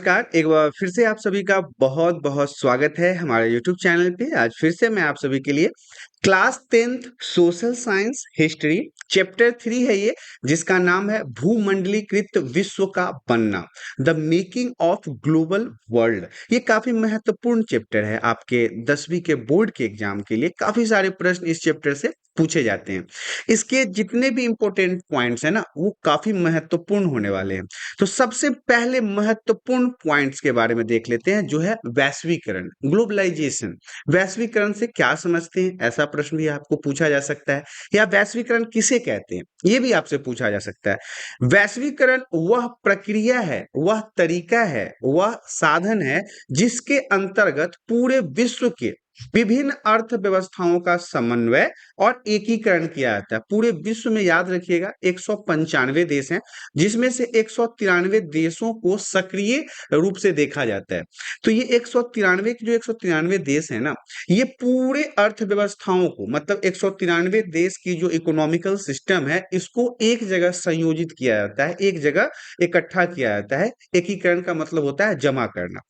नमस्कार, एक बार फिर से आप सभी का बहुत-बहुत स्वागत है हमारे यूट्यूब चैनल पे। आज फिर से मैं आप सभी के लिए class 10th social science history chapter 3 है ये, जिसका नाम है भूमंडलीकृत विश्व का बनना, the making of global world. ये काफ़ी महत्वपूर्ण चैप्टर है आपके 10वीं के बोर्ड के एग्जाम के लिए। काफ़ी सारे प्रश्न इस चैप्टर से पूछे जाते हैं। इसके जितने भी इम्पोर्टेंट पॉइंट्स हैं ना, वो काफ़ी महत्वपूर्ण होने वाले हैं। तो सबसे पहले महत्वपूर्ण पॉइंट्स के बारे में देख लेते हैं, जो है वैश्वीकरण, ग्लोबलाइजेशन। वैश्वीकरण से क्या समझते हैं, ऐसा प्रश्न भी आपको पूछा जा सकता है। या वैश्वीकरण किसे कहते हैं, ये भी आपसे पूछा जा सकता है। वैश्वीकरण वह प्रक्रिया है, वह तरीका है, वह साधन है जिसके अंतर्गत पूरे विश्व के विभिन्न अर्थव्यवस्थाओं का समन्वय और एकीकरण किया जाता है। पूरे विश्व में याद रखिएगा 195 देश हैं, जिसमें से 193 देशों को सक्रिय रूप से देखा जाता है। तो ये 193 के जो 193 देश हैं ना, ये पूरे अर्थव्यवस्थाओं को, मतलब 193 देश की जो इकोनॉमिकल सिस्टम है, इसको एक जगह संयोजित किया जाता है, एक जगह इकट्ठा किया जाता है। एकीकरण का मतलब होता है जमा करना,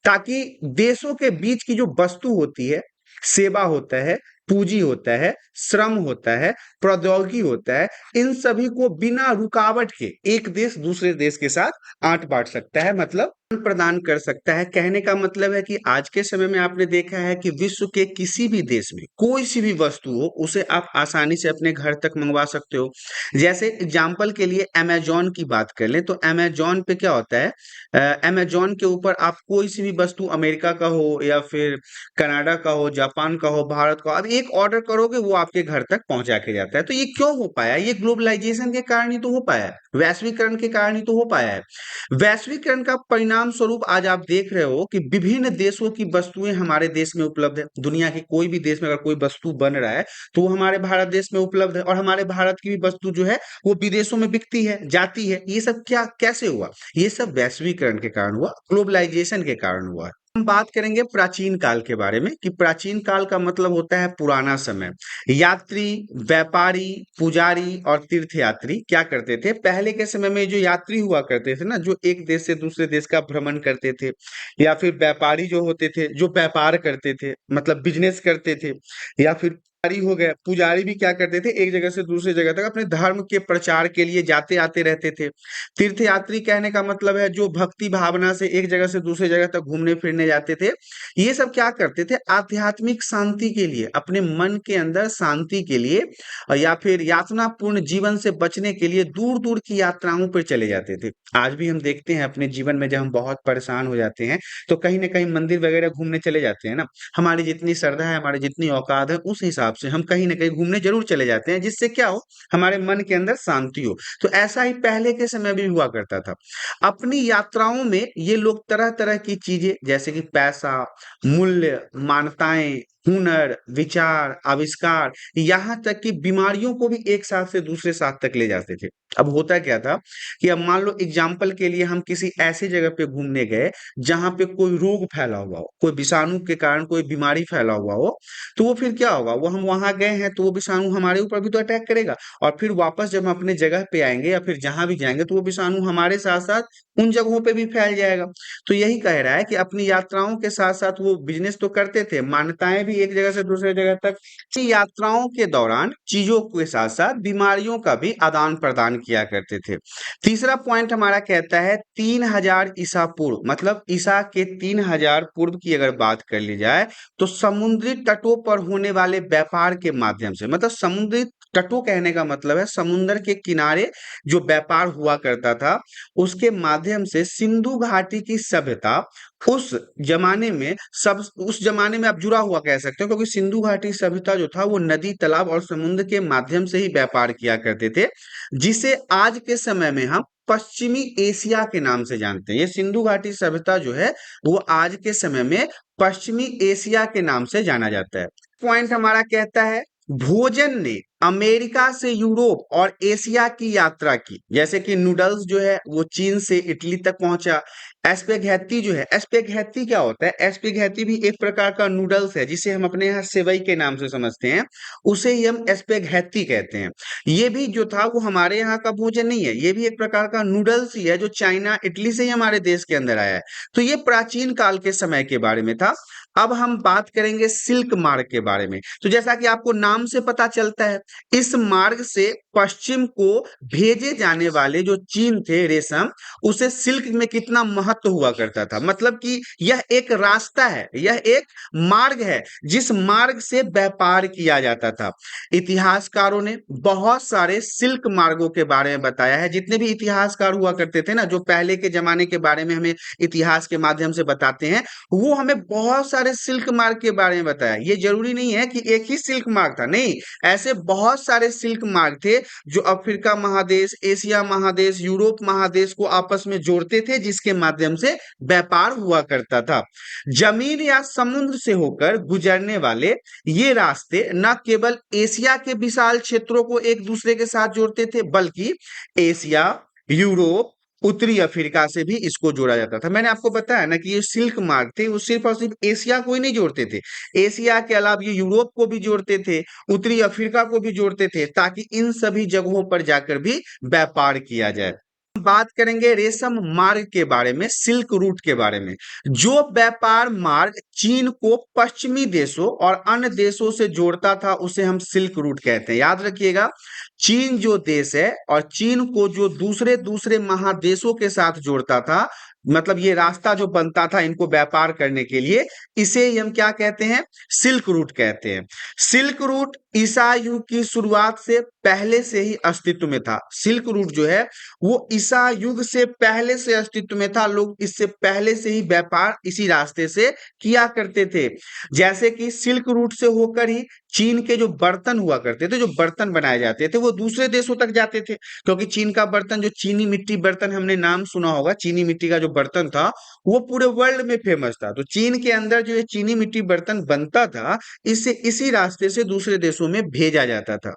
ताकि देशों के बीच की जो वस्तु होती है, सेवा होता है, पूंजी होता है, श्रम होता है, प्रौद्योगिकी होता है, इन सभी को बिना रुकावट के एक देश दूसरे देश के साथ आंट बांट सकता है, मतलब प्रदान कर सकता है। कहने का मतलब है कि आज के समय में आपने देखा है कि विश्व के किसी भी देश में कोई सी भी वस्तु हो, उसे आप आसानी से अपने घर तक मंगवा सकते हो। जैसे एग्जाम्पल के लिए अमेजोन की बात कर लें, तो अमेजोन पे क्या होता है, अमेजोन के ऊपर आप कोई सी भी वस्तु अमेरिका का हो या फिर कनाडा का हो, जापान का हो, भारत का हो, अब एक ऑर्डर करोगे वो आपके घर तक पहुंचा के जाता है। तो ये क्यों हो पाया? ये ग्लोबलाइजेशन के कारण ही तो हो पाया है, वैश्वीकरण के कारण ही तो हो पाया है। वैश्वीकरण का परिणाम स्वरूप आज आप देख रहे हो कि विभिन्न देशों की वस्तुएं हमारे देश में उपलब्ध है। दुनिया के कोई भी देश में अगर कोई वस्तु बन रहा है, तो वो हमारे भारत देश में उपलब्ध है, और हमारे भारत की भी वस्तु जो है वो विदेशों में बिकती है, जाती है। ये सब क्या कैसे हुआ? ये सब वैश्वीकरण के कारण हुआ, ग्लोबलाइजेशन के कारण हुआ। हम बात करेंगे प्राचीन काल के बारे में, कि प्राचीन काल का मतलब होता है पुराना समय। यात्री, व्यापारी, पुजारी और तीर्थयात्री क्या करते थे? पहले के समय में जो यात्री हुआ करते थे ना, जो एक देश से दूसरे देश का भ्रमण करते थे, या फिर व्यापारी जो होते थे, जो व्यापार करते थे, मतलब बिजनेस करते थे, या फिर पुजारी हो गए। पुजारी भी क्या करते थे? एक जगह से दूसरी जगह तक अपने धर्म के प्रचार के लिए जाते आते रहते थे। तीर्थयात्री कहने का मतलब है जो भक्ति भावना से एक जगह से दूसरी जगह तक घूमने फिरने जाते थे। ये सब क्या करते थे? आध्यात्मिक शांति के लिए, अपने मन के अंदर शांति के लिए, या फिर यातनापूर्ण जीवन से बचने के लिए दूर दूर की यात्राओं पर चले जाते थे। आज भी हम देखते हैं अपने जीवन में, जब हम बहुत परेशान हो जाते हैं, तो कहीं ना कहीं मंदिर वगैरह घूमने चले जाते हैं ना। हमारी जितनी श्रद्धा है, हमारी जितनी औकात है, उस हिसाब से हम कहीं ना कहीं घूमने जरूर चले जाते हैं, जिससे क्या हो, हमारे मन के अंदर शांति हो। तो ऐसा ही पहले के समय भी हुआ करता था। अपनी यात्राओं में ये लोग तरह तरह की चीजें, जैसे कि पैसा, मूल्य, मान्यताएं, हुनर, विचार, आविष्कार, यहाँ तक कि बीमारियों को भी एक साथ से दूसरे साथ तक ले जाते थे। अब होता क्या था कि अब मान लो एग्जाम्पल के लिए हम किसी ऐसी जगह पे घूमने गए जहां पे कोई रोग फैला हुआ हो, कोई विषाणु के कारण कोई बीमारी फैला हुआ हो, तो वो फिर क्या होगा, वो हम वहां गए हैं तो वो विषाणु हमारे ऊपर भी तो अटैक करेगा, और फिर वापस जब हम अपने जगह पे आएंगे या फिर जहां भी जाएंगे, तो वो विषाणु हमारे साथ साथ उन जगहों पे भी फैल जाएगा। तो यही कह रहा है कि अपनी यात्राओं के साथ साथ वो बिजनेस तो करते थे, मान्यताएं भी एक जगह से दूसरे जगह तक। अपनी यात्राओं के दौरान चीजों के साथ साथ बीमारियों का भी आदान प्रदान किया करते थे। तीसरा पॉइंट हमारा कहता है 3000 ईसा पूर्व, मतलब ईसा के 3000 पूर्व की अगर बात कर ली जाए, तो समुद्री तटों पर होने वाले व्यापार के माध्यम से, मतलब समुद्री तटों कहने का मतलब है समुद्र के किनारे जो व्यापार हुआ करता था, उसके माध्यम से सिंधु घाटी की सभ्यता उस जमाने में, सब उस जमाने में आप जुड़ा हुआ कह सकते हो, क्योंकि सिंधु घाटी सभ्यता जो था वो नदी, तालाब और समुद्र के माध्यम से ही व्यापार किया करते थे, जिसे आज के समय में हम पश्चिमी एशिया के नाम से जानते हैं। ये सिंधु घाटी सभ्यता जो है, वो आज के समय में पश्चिमी एशिया के नाम से जाना जाता है। पॉइंट हमारा कहता है भोजन ने अमेरिका से यूरोप और एशिया की यात्रा की, जैसे कि नूडल्स जो है वो चीन से इटली तक पहुंचा, एस्पेगहेती जो है, एस्पेगहेती क्या होता है? एस्पेगहेती भी एक प्रकार का नूडल्स है जिसे हम अपने यहाँ सेवई के नाम से समझते हैं, उसे ही हम एस्पेगहेती कहते हैं। ये भी जो था वो हमारे यहाँ का भोजन नहीं है, ये भी एक प्रकार का नूडल्स ही है जो चाइना इटली से ही हमारे देश के अंदर आया है। तो ये प्राचीन काल के समय के बारे में था। अब हम बात करेंगे सिल्क मार्ग के बारे में। तो जैसा कि आपको नाम से पता चलता है, इस मार्ग से पश्चिम को भेजे जाने वाले जो चीन थे रेशम, उसे सिल्क में कितना महत्व हुआ करता था। मतलब कि यह एक रास्ता है, यह एक मार्ग है जिस मार्ग से व्यापार किया जाता था। इतिहासकारों ने बहुत सारे सिल्क मार्गों के बारे में बताया है। जितने भी इतिहासकार हुआ करते थे ना, जो पहले के जमाने के बारे में हमें इतिहास के माध्यम से बताते हैं, वो हमें बहुत सारे सिल्क मार्ग के बारे में बताया। ये जरूरी नहीं है कि एक ही सिल्क मार्ग था, नहीं, ऐसे बहुत सारे सिल्क मार्ग थे जो अफ्रीका महादेश, एशिया महादेश, यूरोप महादेश को आपस में जोड़ते थे, जिसके माध्यम से व्यापार हुआ करता था। जमीन या समुद्र से होकर गुजरने वाले ये रास्ते न केवल एशिया के विशाल क्षेत्रों को एक दूसरे के साथ जोड़ते थे, बल्कि एशिया, यूरोप, उत्तरी अफ्रीका से भी इसको जोड़ा जाता था। मैंने आपको बताया ना कि ये सिल्क मार्ग थे, वो सिर्फ और सिर्फ एशिया को ही नहीं जोड़ते थे, एशिया के अलावा ये यूरोप को भी जोड़ते थे, उत्तरी अफ्रीका को भी जोड़ते थे, ताकि इन सभी जगहों पर जाकर भी व्यापार किया जाए। बात करेंगे रेशम मार्ग के बारे में, सिल्क रूट के बारे में। जो व्यापार मार्ग चीन को पश्चिमी देशों और अन्य देशों से जोड़ता था, उसे हम सिल्क रूट कहते हैं। याद रखिएगा, चीन जो देश है और चीन को जो दूसरे दूसरे महादेशों के साथ जोड़ता था, मतलब ये रास्ता जो बनता था इनको व्यापार करने के लिए, इसे ही हम क्या कहते हैं? सिल्क रूट कहते हैं। सिल्क रूट ईसा युग की शुरुआत से पहले से ही अस्तित्व में था। सिल्क रूट जो है वो ईसा युग से पहले से अस्तित्व में था। लोग इससे पहले से ही व्यापार इसी रास्ते से किया करते थे। जैसे कि सिल्क रूट से होकर ही चीन के जो बर्तन हुआ करते थे, जो बर्तन बनाए जाते थे, वो दूसरे देशों तक जाते थे। क्योंकि चीन का बर्तन, जो चीनी मिट्टी बर्तन, हमने नाम सुना होगा, चीनी मिट्टी का जो बर्तन था वो पूरे वर्ल्ड में फेमस था। तो चीन के अंदर जो ये चीनी मिट्टी बर्तन बनता था, इससे इसी रास्ते से दूसरे देशों में भेजा जाता था।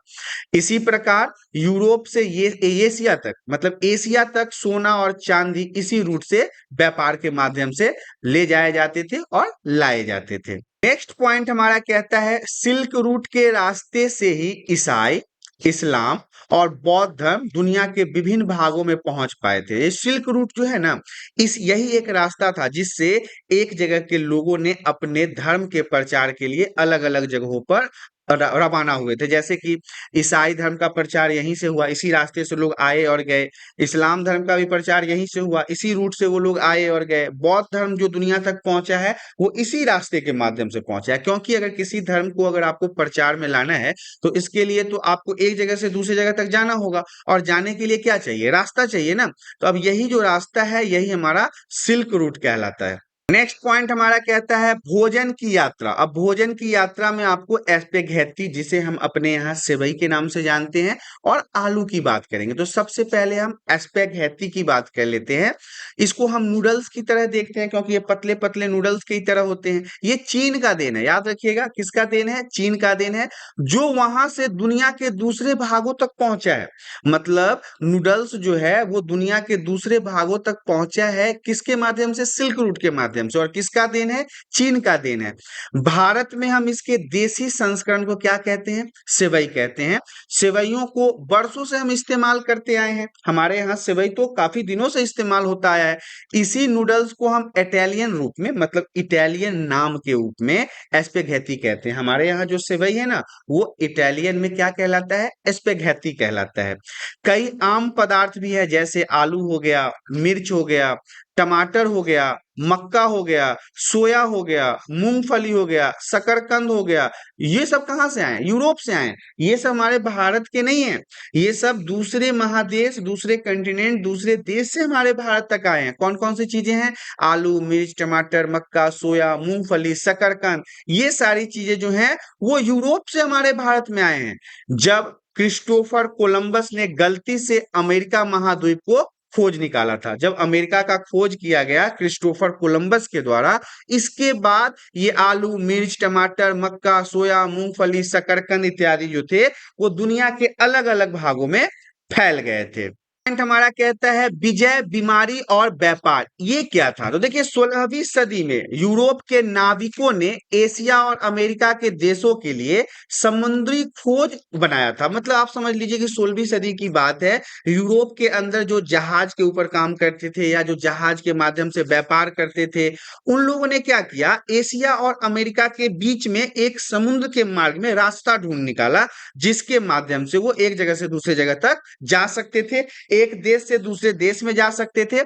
इसी प्रकार यूरोप से ये एशिया तक, मतलब एशिया तक सोना और चांदी इसी रूट से व्यापार के माध्यम से ले जाए जाते थे और लाए जाते थे। नेक्स्ट पॉइंट हमारा कहता है, सिल्क रूट के रास्ते से ही ईसाई, इस्लाम और बौद्ध धर्म दुनिया के विभिन्न भागों में पहुंच पाए थे। ये सिल्क रूट जो है ना, यही एक रास्ता था जिससे एक जगह के लोगों ने अपने धर्म के प्रचार के लिए अलग अलग जगहों पर रवाना हुए थे। जैसे कि ईसाई धर्म का प्रचार यहीं से हुआ, इसी रास्ते से लोग आए और गए। इस्लाम धर्म का भी प्रचार यहीं से हुआ, इसी रूट से वो लोग आए और गए। बौद्ध धर्म जो दुनिया तक पहुंचा है, वो इसी रास्ते के माध्यम से पहुंचा है। क्योंकि अगर किसी धर्म को अगर आपको प्रचार में लाना है, तो इसके लिए तो आपको एक जगह से दूसरी जगह तक जाना होगा, और जाने के लिए क्या चाहिए? रास्ता चाहिए ना। तो अब यही जो रास्ता है, यही हमारा सिल्क रूट कहलाता है। नेक्स्ट पॉइंट हमारा कहता है भोजन की यात्रा। अब भोजन की यात्रा में आपको एस्पेगहेती, जिसे हम अपने यहाँ सेवई के नाम से जानते हैं, और आलू की बात करेंगे। तो सबसे पहले हम एस्पेगहेती की बात कर लेते हैं। इसको हम नूडल्स की तरह देखते हैं, क्योंकि ये पतले पतले नूडल्स की तरह होते हैं। ये चीन का देन है, याद रखिएगा, किसका देन है? चीन का देन है, जो वहां से दुनिया के दूसरे भागों तक पहुंचा है। मतलब नूडल्स जो है वो दुनिया के दूसरे भागों तक पहुंचा है, किसके माध्यम से? सिल्क रूट के माध्यम से। और किसका देन है? चीन का देन है। भारत में हम इसके देसी संस्करण को क्या कहते हैं? सेवई कहते हैं। सेवइयों को वर्षों से हम इस्तेमाल करते आए हैं, हमारे यहाँ सेवई तो काफी दिनों से इस्तेमाल होता आया है। इसी नूडल्स को हम इटालियन रूप में, मतलब इटालियन नाम के रूप में एस्पेगहेती कहते हैं। हमारे यहाँ जो सेवई है ना, वो इटालियन में क्या कहलाता है? एस्पेगहेती कहलाता है। कई आम पदार्थ भी है, जैसे आलू हो गया, मिर्च हो गया, टमाटर हो गया, मक्का हो गया, सोया हो गया, मूंगफली हो गया, शकरकंद हो गया। ये सब कहाँ से आए? यूरोप से आए। ये सब हमारे भारत के नहीं है, ये सब दूसरे महादेश, दूसरे कंटिनेंट, दूसरे देश से हमारे भारत तक आए हैं। कौन कौन सी चीजें हैं? आलू, मिर्च, टमाटर, मक्का, सोया, मूंगफली, शकरकंद, ये सारी चीजें जो हैं वो यूरोप से हमारे भारत में आए हैं। जब क्रिस्टोफर कोलंबस ने गलती से अमेरिका महाद्वीप को खोज निकाला था, जब अमेरिका का खोज किया गया क्रिस्टोफर कोलंबस के द्वारा, इसके बाद ये आलू, मिर्च, टमाटर, मक्का, सोया, मूंगफली, शकरकंद इत्यादि जो थे वो दुनिया के अलग अलग भागों में फैल गए थे। पॉइंट हमारा कहता है विजय, बीमारी और व्यापार। ये क्या था? तो देखिए 16वीं सदी में यूरोप के नाविकों ने एशिया और अमेरिका के देशों के लिए समुद्री खोज बनाया था। मतलब आप समझ लीजिए कि 16वीं सदी की बात है। यूरोप के अंदर जो जहाज के ऊपर काम करते थे या जो जहाज के माध्यम से व्यापार करते थे, उन लोगों ने क्या किया, एशिया और अमेरिका के बीच में एक समुद्र के मार्ग में रास्ता ढूंढ निकाला, जिसके माध्यम से वो एक जगह से दूसरे जगह तक जा सकते थे, एक देश से दूसरे देश में जा सकते थे।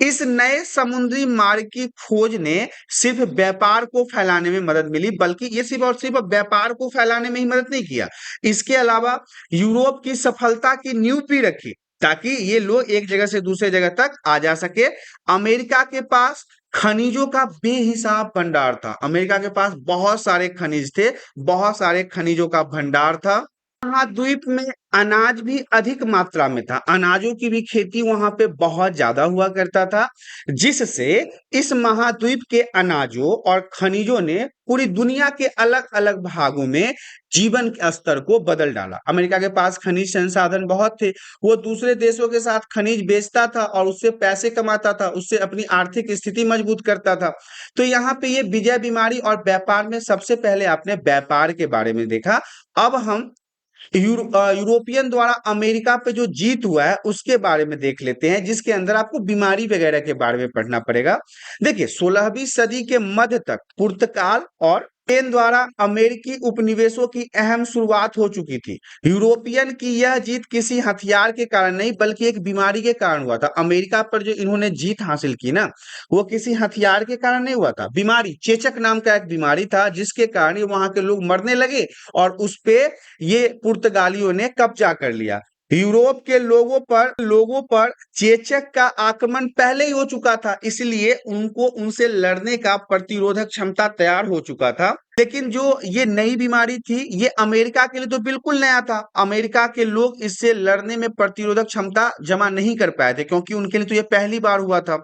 इस नए समुद्री मार्ग की खोज ने सिर्फ व्यापार को फैलाने में मदद मिली, बल्कि ये सिर्फ और सिर्फ व्यापार को फैलाने में ही मदद नहीं किया, इसके अलावा यूरोप की सफलता की नींव भी रखी, ताकि ये लोग एक जगह से दूसरे जगह तक आ जा सके। अमेरिका के पास खनिजों का बेहिसाब भंडार था। अमेरिका के पास बहुत सारे खनिज थे, बहुत सारे खनिजों का भंडार था। महाद्वीप में अनाज भी अधिक मात्रा में था, अनाजों की भी खेती वहां पे बहुत ज्यादा हुआ करता था, जिससे इस महाद्वीप के अनाजों और खनिजों ने पूरी दुनिया के अलग अलग भागों में जीवन के स्तर को बदल डाला। अमेरिका के पास खनिज संसाधन बहुत थे, वो दूसरे देशों के साथ खनिज बेचता था और उससे पैसे कमाता था, उससे अपनी आर्थिक स्थिति मजबूत करता था। तो यहाँ पे ये विजय, बीमारी और व्यापार में सबसे पहले आपने व्यापार के बारे में देखा। अब हम यूरोपियन द्वारा अमेरिका पे जो जीत हुआ है उसके बारे में देख लेते हैं, जिसके अंदर आपको बीमारी वगैरह के बारे में पढ़ना पड़ेगा। देखिए 16वीं सदी के मध्य तक पुर्तगाल और स्पेन द्वारा अमेरिकी उपनिवेशों की अहम शुरुआत हो चुकी थी। यूरोपियन की यह जीत किसी हथियार के कारण नहीं, बल्कि एक बीमारी के कारण हुआ था। अमेरिका पर जो इन्होंने जीत हासिल की ना, वो किसी हथियार के कारण नहीं हुआ था। बीमारी, चेचक नाम का एक बीमारी था, जिसके कारण वहां के लोग मरने लगे और उस पे ये पुर्तगालियों ने कब्जा कर लिया। यूरोप के लोगों पर चेचक का आक्रमण पहले ही हो चुका था, इसलिए उनको उनसे लड़ने का प्रतिरोधक क्षमता तैयार हो चुका था। लेकिन जो ये नई बीमारी थी, ये अमेरिका के लिए तो बिल्कुल नया था। अमेरिका के लोग इससे लड़ने में प्रतिरोधक क्षमता जमा नहीं कर पाए थे, क्योंकि उनके लिए तो ये पहली बार हुआ था।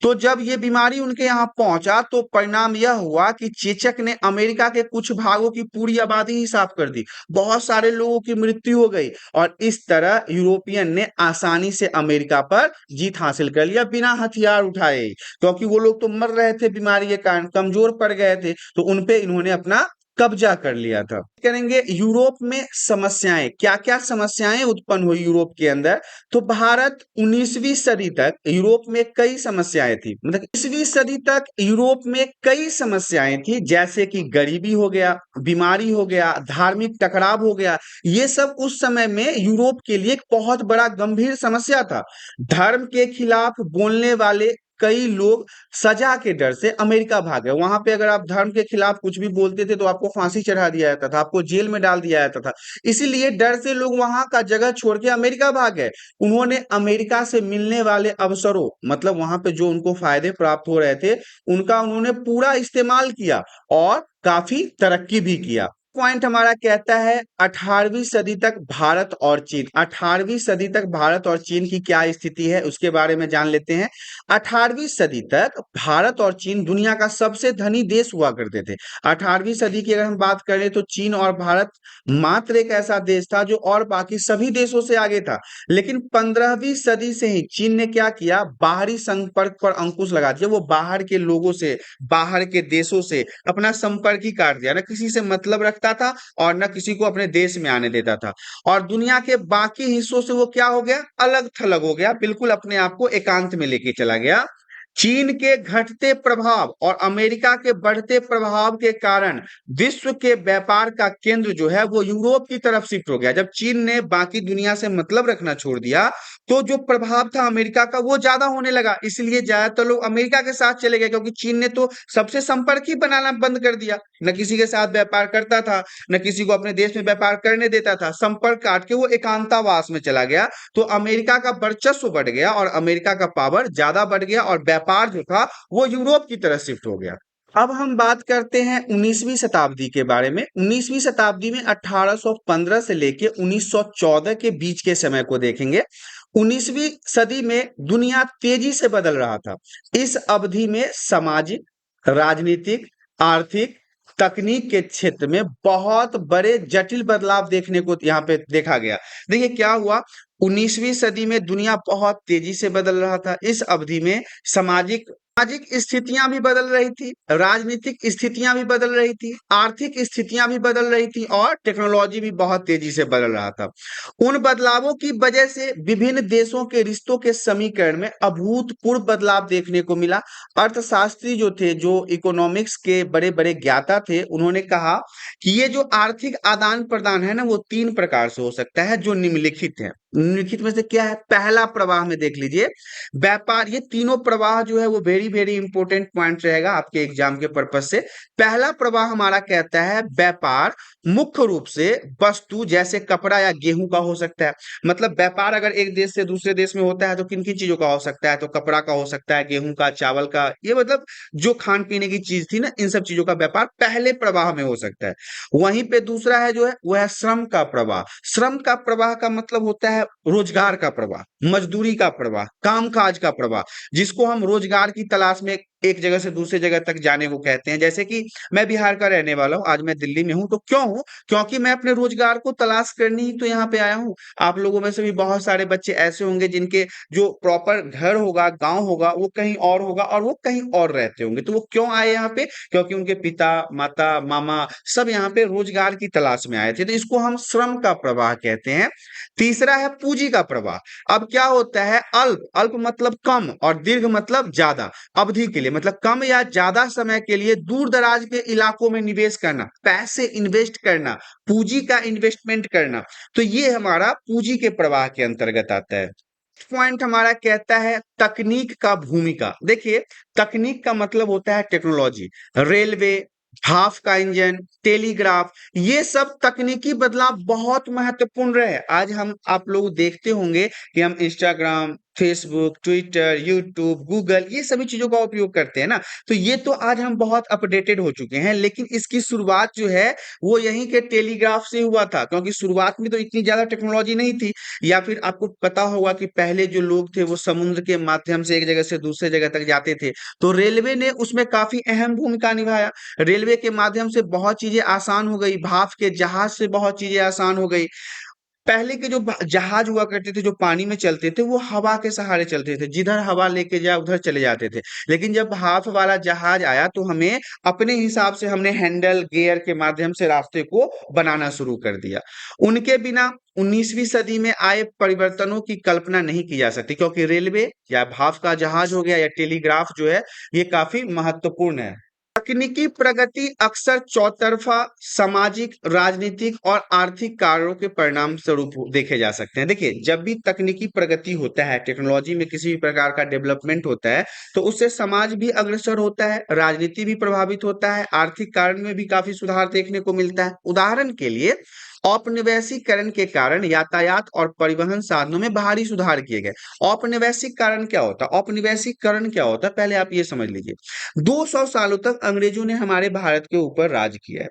तो जब ये बीमारी उनके यहाँ पहुंचा तो परिणाम यह हुआ कि चेचक ने अमेरिका के कुछ भागों की पूरी आबादी ही साफ कर दी, बहुत सारे लोगों की मृत्यु हो गई और इस तरह यूरोपियन ने आसानी से अमेरिका पर जीत हासिल कर लिया बिना हथियार उठाए, क्योंकि वो लोग तो मर रहे थे, बीमारी के कारण कमजोर पड़ गए थे, तो उनपे इन्होंने अपना कब्जा कर लिया था। करेंगे यूरोप में समस्याएं, क्या क्या समस्याएं उत्पन्न हुई यूरोप के अंदर। तो भारत 19वीं सदी तक यूरोप में कई समस्याएं थी, मतलब 20वीं सदी तक यूरोप में कई समस्याएं थी, जैसे कि गरीबी हो गया, बीमारी हो गया, धार्मिक टकराव हो गया। ये सब उस समय में यूरोप के लिए एक बहुत बड़ा गंभीर समस्या था। धर्म के खिलाफ बोलने वाले कई लोग सजा के डर से अमेरिका भागे। वहां पे अगर आप धर्म के खिलाफ कुछ भी बोलते थे तो आपको फांसी चढ़ा दिया जाता था, आपको जेल में डाल दिया जाता था। इसीलिए डर से लोग वहां का जगह छोड़ के अमेरिका भाग गए। उन्होंने अमेरिका से मिलने वाले अवसरों, मतलब वहां पे जो उनको फायदे प्राप्त हो रहे थे, उनका उन्होंने पूरा इस्तेमाल किया और काफी तरक्की भी किया। पॉइंट हमारा कहता है 18वीं सदी तक भारत और चीन। 18वीं सदी तक भारत और चीन की क्या स्थिति है उसके बारे में जान लेते हैं। 18वीं सदी तक भारत और चीन दुनिया का सबसे धनी देश हुआ करते थे। 18वीं सदी की अगर हम बात करें तो चीन और भारत मात्र एक ऐसा देश था जो और बाकी सभी देशों से आगे था। लेकिन 15वीं सदी से ही चीन ने क्या किया, बाहरी संपर्क पर अंकुश लगा दिया। वो बाहर के लोगों से, बाहर के देशों से अपना संपर्क ही काट दिया, ना किसी से मतलब रखता था और न किसी को अपने देश में आने देता था। और दुनिया के बाकी हिस्सों से वो क्या हो गया, अलग थलग हो गया, बिल्कुल अपने आप को एकांत में लेके चला गया। चीन के घटते प्रभाव और अमेरिका के बढ़ते प्रभाव के कारण विश्व के व्यापार का केंद्र जो है वो यूरोप की तरफ शिफ्ट हो गया। जब चीन ने बाकी दुनिया से मतलब रखना छोड़ दिया तो जो प्रभाव था अमेरिका का वो ज्यादा होने लगा, इसलिए ज्यादातर लोग अमेरिका के साथ चले गए, क्योंकि चीन ने तो सबसे संपर्क ही बनाना बंद कर दिया। न किसी के साथ व्यापार करता था, न किसी को अपने देश में व्यापार करने देता था, संपर्क काट के वो एकांतावास में चला गया। तो अमेरिका का वर्चस्व बढ़ गया और अमेरिका का पावर ज्यादा बढ़ गया और व्यापार जो था वो यूरोप की तरफ शिफ्ट हो गया। अब हम बात करते हैं 19वीं शताब्दी के बारे में। 19वीं शताब्दी में 1815 से लेके 1914 के बीच के समय को देखेंगे। 19वीं सदी में दुनिया तेजी से बदल रहा था। इस अवधि में सामाजिक, राजनीतिक, आर्थिक, तकनीक के क्षेत्र में बहुत बड़े जटिल बदलाव देखने को यहाँ पे देखा गया। देखिए क्या हुआ, 19वीं सदी में दुनिया बहुत तेजी से बदल रहा था। इस अवधि में सामाजिक सामाजिक स्थितियां भी बदल रही थी, राजनीतिक स्थितियां भी बदल रही थी, आर्थिक स्थितियां भी बदल रही थी और टेक्नोलॉजी भी बहुत तेजी से बदल रहा था। उन बदलावों की वजह से विभिन्न देशों के रिश्तों के समीकरण में अभूतपूर्व बदलाव देखने को मिला। अर्थशास्त्री जो थे, जो इकोनॉमिक्स के बड़े बड़े ज्ञाता थे, उन्होंने कहा कि ये जो आर्थिक आदान प्रदान है ना, वो तीन प्रकार से हो सकता है जो निम्नलिखित है। निम्नलिखित में से क्या है? पहला प्रवाह में देख लीजिए, व्यापार। ये तीनों प्रवाह जो है वो वेरी वेरी इंपॉर्टेंट पॉइंट रहेगा आपके एग्जाम के पर्पज से। पहला प्रवाह हमारा कहता है व्यापार मुख्य रूप से वस्तु जैसे कपड़ा या गेहूं का हो सकता है। मतलब व्यापार अगर एक देश से दूसरे देश में होता है तो किन किन चीजों का हो सकता है? तो कपड़ा का हो सकता है, गेहूं का, चावल का, ये मतलब जो खान पीने की चीज थी ना, इन सब चीजों का व्यापार पहले प्रवाह में हो सकता है। वहीं पे दूसरा है जो है वह है श्रम का प्रवाह। श्रम का प्रवाह का मतलब होता है रोजगार का प्रवाह, मजदूरी का प्रवाह, कामकाज का प्रवाह, जिसको हम रोजगार की तलाश में एक जगह से दूसरी जगह तक जाने को कहते हैं। जैसे कि मैं बिहार का रहने वाला हूँ, आज मैं दिल्ली में हूँ, तो क्यों हूँ? क्योंकि मैं अपने रोजगार को तलाश करने ही तो यहाँ पे आया हूँ। आप लोगों में से भी बहुत सारे बच्चे ऐसे होंगे जिनके जो प्रॉपर घर होगा, गांव होगा, वो कहीं और होगा और वो कहीं और रहते होंगे। तो वो क्यों आए यहाँ पे? क्योंकि उनके पिता, माता, मामा सब यहाँ पे रोजगार की तलाश में आए थे। तो इसको हम श्रम का प्रवाह कहते हैं। तीसरा है पूंजी का प्रवाह। अब क्या होता है? अल्प, अल्प मतलब कम, और दीर्घ मतलब ज्यादा अवधि के लिए, मतलब कम या ज्यादा समय के लिए दूर दराज के इलाकों में निवेश करना, पैसे इन्वेस्ट करना, पूंजी का इन्वेस्टमेंट करना। तो ये हमारा पूंजी के प्रवाह के अंतर्गत आता है। पॉइंट हमारा कहता है तकनीक का भूमिका। देखिए, तकनीक का मतलब होता है टेक्नोलॉजी। रेलवे, भाप का इंजन, टेलीग्राफ, ये सब तकनीकी बदलाव बहुत महत्वपूर्ण रहे। आज हम आप लोग देखते होंगे कि हम Instagram, Facebook, Twitter, YouTube, Google, ये सभी चीजों का उपयोग करते हैं ना। तो ये तो आज हम बहुत अपडेटेड हो चुके हैं, लेकिन इसकी शुरुआत जो है वो यहीं के टेलीग्राफ से हुआ था। क्योंकि शुरुआत में तो इतनी ज्यादा टेक्नोलॉजी नहीं थी। या फिर आपको पता होगा कि पहले जो लोग थे वो समुद्र के माध्यम से एक जगह से दूसरे जगह तक जाते थे, तो रेलवे ने उसमें काफी अहम भूमिका निभाया। रेलवे के माध्यम से बहुत चीजें आसान हो गई, भाप के जहाज से बहुत चीजें आसान हो गई। पहले के जो जहाज हुआ करते थे जो पानी में चलते थे, वो हवा के सहारे चलते थे, जिधर हवा लेके जाए उधर चले जाते थे। लेकिन जब भाप वाला जहाज आया तो हमें अपने हिसाब से हमने हैंडल गियर के माध्यम से रास्ते को बनाना शुरू कर दिया। उनके बिना 19वीं सदी में आए परिवर्तनों की कल्पना नहीं की जा सकती, क्योंकि रेलवे या भाप का जहाज हो गया या टेलीग्राफ जो है, ये काफी महत्वपूर्ण है। तकनीकी प्रगति अक्सर चौतरफा सामाजिक, राजनीतिक और आर्थिक कारणों के परिणाम स्वरूप देखे जा सकते हैं। देखिए, जब भी तकनीकी प्रगति होता है, टेक्नोलॉजी में किसी भी प्रकार का डेवलपमेंट होता है, तो उससे समाज भी अग्रसर होता है, राजनीति भी प्रभावित होता है, आर्थिक कारण में भी काफी सुधार देखने को मिलता है। उदाहरण के लिए, औपनिवेशीकरण के कारण यातायात और परिवहन साधनों में भारी सुधार किए गए। औपनिवेशिक कारण क्या होता है? औपनिवेशीकरण क्या होता है, पहले आप ये समझ लीजिए। 200 सालों तक अंग्रेजों ने हमारे भारत के ऊपर राज किया है।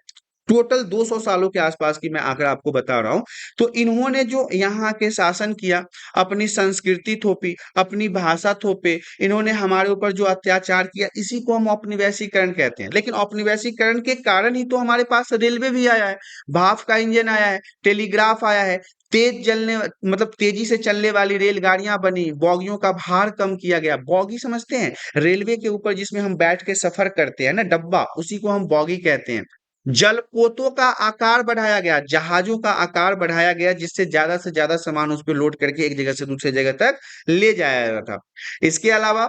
टोटल 200 सालों के आसपास की मैं आंकड़ा आपको बता रहा हूं। तो इन्होंने जो यहाँ के शासन किया, अपनी संस्कृति थोपी, अपनी भाषा थोपे, इन्होंने हमारे ऊपर जो अत्याचार किया, इसी को हम औपनिवेशीकरण कहते हैं। लेकिन औपनिवेशीकरण के कारण ही तो हमारे पास रेलवे भी आया है, भाप का इंजन आया है, टेलीग्राफ आया है, तेज चलने मतलब तेजी से चलने वाली रेलगाड़ियां बनी, बॉगियों का भार कम किया गया। बॉगी समझते हैं? रेलवे के ऊपर जिसमें हम बैठ के सफर करते हैं ना, डब्बा, उसी को हम बॉगी कहते हैं। जलपोतों का आकार बढ़ाया गया, जहाजों का आकार बढ़ाया गया, जिससे ज्यादा से ज्यादा सामान उस पर लोड करके एक जगह से दूसरे जगह तक ले जाया जाता था। इसके अलावा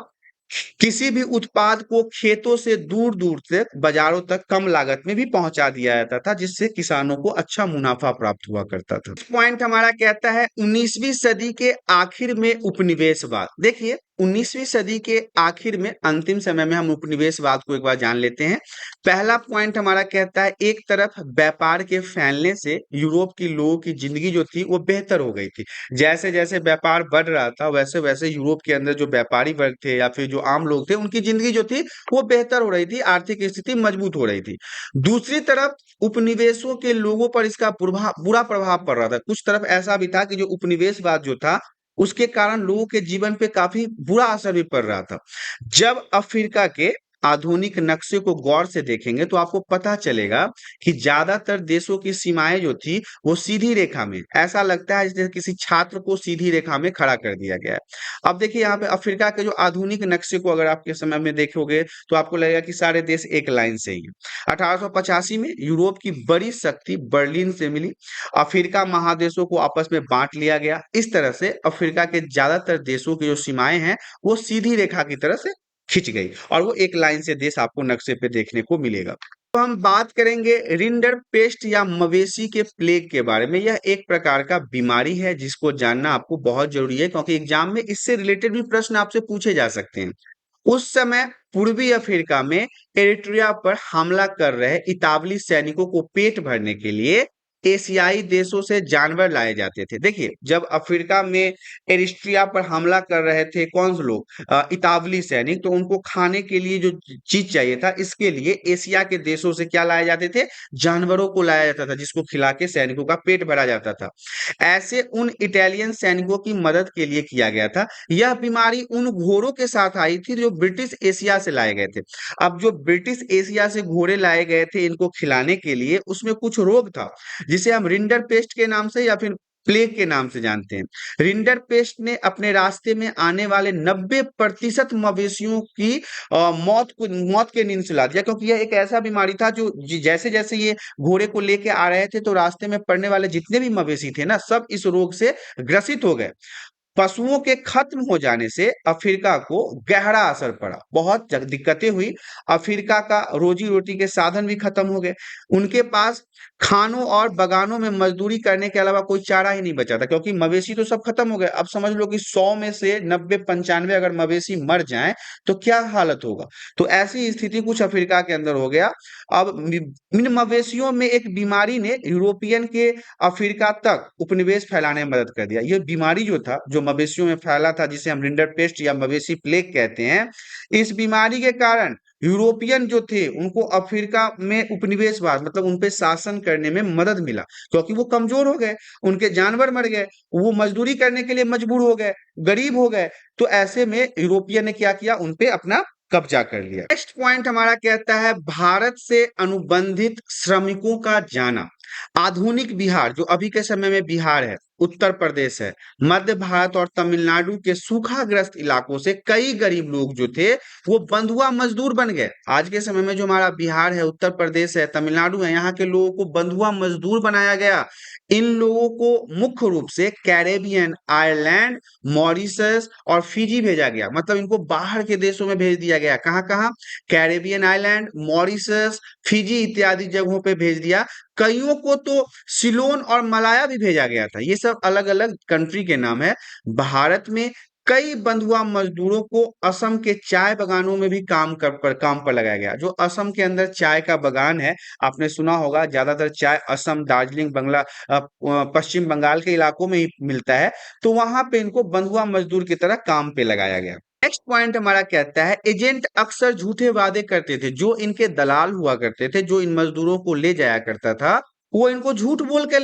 किसी भी उत्पाद को खेतों से दूर दूर तक बाजारों तक कम लागत में भी पहुंचा दिया जाता था, जिससे किसानों को अच्छा मुनाफा प्राप्त हुआ करता था। पॉइंट हमारा कहता है 19वीं सदी के आखिर में उपनिवेशवाद। देखिए, 19वीं सदी के आखिर में अंतिम समय में हम उपनिवेशवाद को एक बार जान लेते हैं। पहला पॉइंट हमारा कहता है एक तरफ व्यापार के फैलने से यूरोप की लोगों की जिंदगी जो थी वो बेहतर हो गई थी। जैसे जैसे व्यापार बढ़ रहा था, वैसे वैसे यूरोप के अंदर जो व्यापारी वर्ग थे या फिर जो आम लोग थे, उनकी जिंदगी जो थी वो बेहतर हो रही थी, आर्थिक स्थिति मजबूत हो रही थी। दूसरी तरफ उपनिवेशों के लोगों पर इसका बुरा प्रभाव पड़ रहा था। कुछ तरफ ऐसा भी था कि जो उपनिवेशवाद जो था, उसके कारण लोगों के जीवन पे काफी बुरा असर भी पड़ रहा था। जब आधुनिक नक्शे को गौर से देखेंगे तो आपको पता चलेगा कि ज्यादातर देशों की सीमाएं जो थी वो सीधी रेखा में, ऐसा लगता है जैसे किसी छात्र को सीधी रेखा में खड़ा कर दिया गया है। अब देखिए यहाँ पे अफ्रीका के जो आधुनिक नक्शे को अगर आपके समय में देखोगे तो आपको लगेगा कि सारे देश एक लाइन से ही है। 1885 में यूरोप की बड़ी शक्ति बर्लिन से मिली, अफ्रीका महादेशों को आपस में बांट लिया गया। इस तरह से अफ्रीका के ज्यादातर देशों की जो सीमाएं हैं वो सीधी रेखा की तरह से खिंच गई और वो एक लाइन से देश आपको नक्शे पे देखने को मिलेगा। तो हम बात करेंगे रिंडर पेस्ट या मवेशी के प्लेग के बारे में। यह एक प्रकार का बीमारी है जिसको जानना आपको बहुत जरूरी है, क्योंकि एग्जाम में इससे रिलेटेड भी प्रश्न आपसे पूछे जा सकते हैं। उस समय पूर्वी अफ्रीका में एरिट्रिया पर हमला कर रहे इतावली सैनिकों को पेट भरने के लिए एशियाई देशों से जानवर लाए जाते थे। देखिए, जब अफ्रीका में एरिट्रिया पर हमला कर रहे थे कौन से लोग, इतावली सैनिक, तो उनको खाने के लिए जो चीज चाहिए था, इसके लिए एशिया के देशों से क्या लाए जाते थे, जानवरों को लाया जाता था, जिसको खिला के सैनिकों का पेट भरा जाता था। ऐसे उन इटालियन सैनिकों की मदद के लिए किया गया था। यह बीमारी उन घोड़ों के साथ आई थी जो ब्रिटिश एशिया से लाए गए थे। अब जो ब्रिटिश एशिया से घोड़े लाए गए थे इनको खिलाने के लिए, उसमें कुछ रोग था जिसे हम रिंडर पेस्ट के नाम से या फिर प्लेग के नाम से जानते हैं। रिंडर पेस्ट ने अपने रास्ते में आने वाले 90% मवेशियों की मौत के नींद सुला दिया, क्योंकि यह एक ऐसा बीमारी था जो जैसे जैसे ये घोड़े को लेके आ रहे थे तो रास्ते में पड़ने वाले जितने भी मवेशी थे ना, सब इस रोग से ग्रसित हो गए। पशुओं के खत्म हो जाने से अफ्रीका को गहरा असर पड़ा, बहुत दिक्कतें हुई। अफ्रीका का रोजी रोटी के साधन भी खत्म हो गए। उनके पास खानों और बगानों में मजदूरी करने के अलावा कोई चारा ही नहीं बचा था, क्योंकि मवेशी तो सब खत्म हो गए। अब समझ लो कि 100 में से 90-95 अगर मवेशी मर जाएं तो क्या हालत होगा। तो ऐसी स्थिति कुछ अफ्रीका के अंदर हो गया। अब इन मवेशियों में एक बीमारी ने यूरोपियन के अफ्रीका तक उपनिवेश फैलाने में मदद कर दिया। यह बीमारी जो था, जो मवेशियों में फैला था, जिसे हम रिंडर पेस्ट या मवेशी प्लेग कहते हैं, इस बीमारी के कारण यूरोपियन जो थे उनको अफ्रीका में उपनिवेशवाद मतलब उन पे शासन करने में मदद मिला, क्योंकि वो कमजोर हो गए, उनके जानवर मर गए, वो मजदूरी करने के लिए मजबूर हो गए, गरीब हो गए। तो ऐसे में यूरोपियन ने क्या किया, उन पे अपना कब्जा कर लिया। नेक्स्ट पॉइंट हमारा कहता है भारत से अनुबंधित श्रमिकों का जाना। आधुनिक बिहार, जो अभी के समय में बिहार है, उत्तर प्रदेश है, मध्य भारत और तमिलनाडु के सूखाग्रस्त इलाकों से कई गरीब लोग जो थे वो बंधुआ मजदूर बन गए। आज के समय में जो हमारा बिहार है, उत्तर प्रदेश है, तमिलनाडु है, यहाँ के लोगों को बंधुआ मजदूर बनाया गया। इन लोगों को मुख्य रूप से कैरेबियन आयरलैंड, मॉरिशस और फिजी भेजा गया, मतलब इनको बाहर के देशों में भेज दिया गया। कहाँ कहाँ, कैरेबियन आइलैंड, मॉरिशस, फिजी इत्यादि जगहों पे भेज दिया। कईयों को तो सिलोन और मलाया भी भेजा गया था। ये सब अलग अलग कंट्री के नाम है। भारत में कई बंधुआ मजदूरों को असम के चाय बागानों में भी काम पर लगाया गया। जो असम के अंदर चाय का बागान है, आपने सुना होगा, ज्यादातर चाय असम, दार्जिलिंग, पश्चिम बंगाल के इलाकों में ही मिलता है। तो वहां पे इनको बंधुआ मजदूर की तरह काम पे लगाया गया। नेक्स्ट पॉइंट हमारा कहता है एजेंट अक्सर झूठे वादे करते थे। जो इनके दलाल हुआ करते थे, जो इन मजदूरों को ले जाया करता था, वो इनको झूठ बोल कर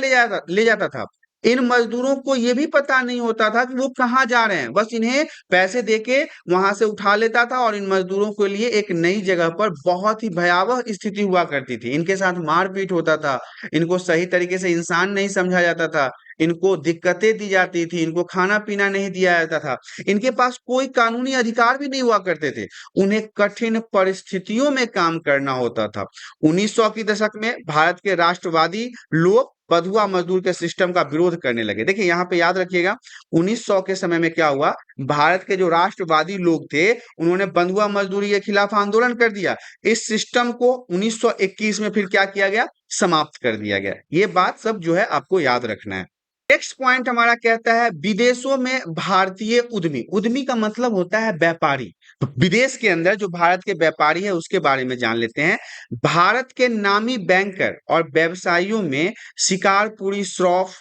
ले जाता था। इन मजदूरों को ये भी पता नहीं होता था कि वो कहाँ जा रहे हैं, बस इन्हें पैसे देके वहां से उठा लेता था और इन मजदूरों के लिए एक नई जगह पर बहुत ही भयावह स्थिति हुआ करती थी। इनके साथ मारपीट होता था, इनको सही तरीके से इंसान नहीं समझा जाता था, इनको दिक्कतें दी जाती थी, इनको खाना पीना नहीं दिया जाता था, इनके पास कोई कानूनी अधिकार भी नहीं हुआ करते थे। उन्हें कठिन परिस्थितियों में काम करना होता था। 1900 की दशक में भारत के राष्ट्रवादी लोग बंधुआ मजदूर के सिस्टम का विरोध करने लगे। देखिए यहाँ पे याद रखिएगा, 1900 के समय में क्या हुआ, भारत के जो राष्ट्रवादी लोग थे उन्होंने बंधुआ मजदूरी के खिलाफ आंदोलन कर दिया। इस सिस्टम को 1921 में फिर क्या किया गया, समाप्त कर दिया गया। ये बात सब जो है आपको याद रखना है। नेक्स्ट पॉइंट हमारा कहता है विदेशों में भारतीय उद्यमी। उद्यमी का मतलब होता है व्यापारी। तो विदेश के अंदर जो भारत के व्यापारी है उसके बारे में जान लेते हैं। भारत के नामी बैंकर और व्यवसायियों में शिकारपुरी श्रॉफ,